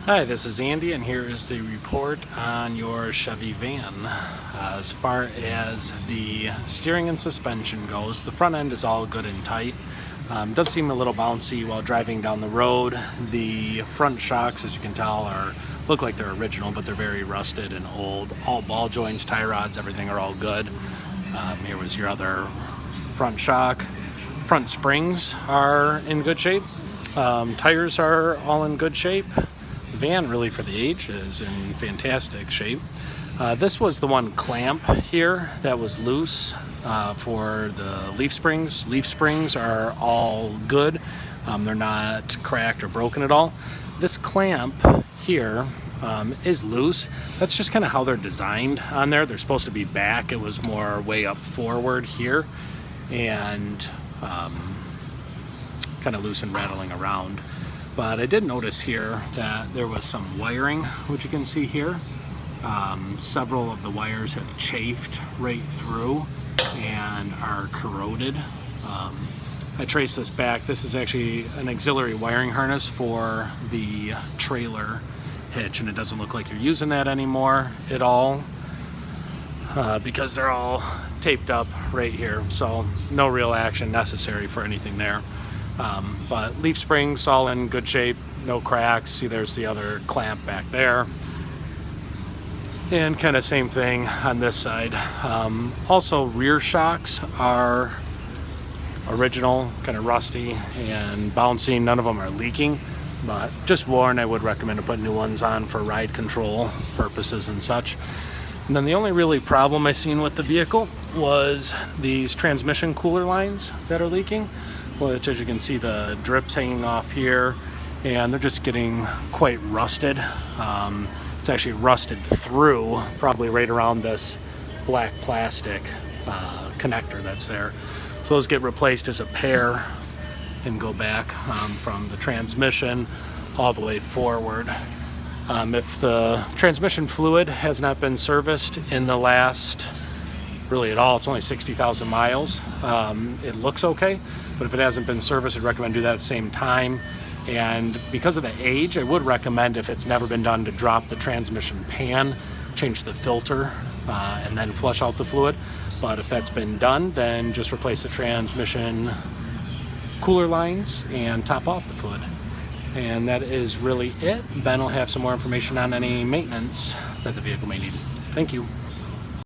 Hi, this is Andy, and here is the report on your Chevy van. As far as the steering and suspension goes, the front end is all good and tight. Does seem a little bouncy while driving down the road. The front shocks, as you can tell, look like they're original, but they're very rusted and old. All ball joints, tie rods, everything are all good. Here was your other front shock. Front springs are in good shape. Tires are all in good shape. The van, really, for the age, is in fantastic shape. This was the one clamp here that was loose for the leaf springs. Leaf springs are all good. They're not cracked or broken at all. This clamp here is loose. That's just kind of how they're designed on there. They're supposed to be back. It was more way up forward here and kind of loose and rattling around. But I did notice here that there was some wiring, which you can see here. Several of the wires have chafed right through and are corroded. I traced this back. This is actually an auxiliary wiring harness for the trailer hitch, and it doesn't look like you're using that anymore at all because they're all taped up right here. So no real action necessary for anything there. But leaf springs all in good shape, no cracks. See, there's the other clamp back there. And kind of same thing on this side. Also, rear shocks are original, kind of rusty and bouncing. None of them are leaking, but just warn, I would recommend to put new ones on for ride control purposes and such. And then the only really problem I seen with the vehicle was these transmission cooler lines that are leaking, which, as you can see, the drips hanging off here, and they're just getting quite rusted. It's actually rusted through, probably right around this black plastic connector that's there. So those get replaced as a pair and go back from the transmission all the way forward. If the transmission fluid has not been serviced in the last, really at all, it's only 60,000 miles, it looks okay. But if it hasn't been serviced, I'd recommend do that at the same time. And because of the age, I would recommend, if it's never been done, to drop the transmission pan, change the filter, and then flush out the fluid. But if that's been done, then just replace the transmission cooler lines and top off the fluid. And that is really it. Ben will have some more information on any maintenance that the vehicle may need. Thank you.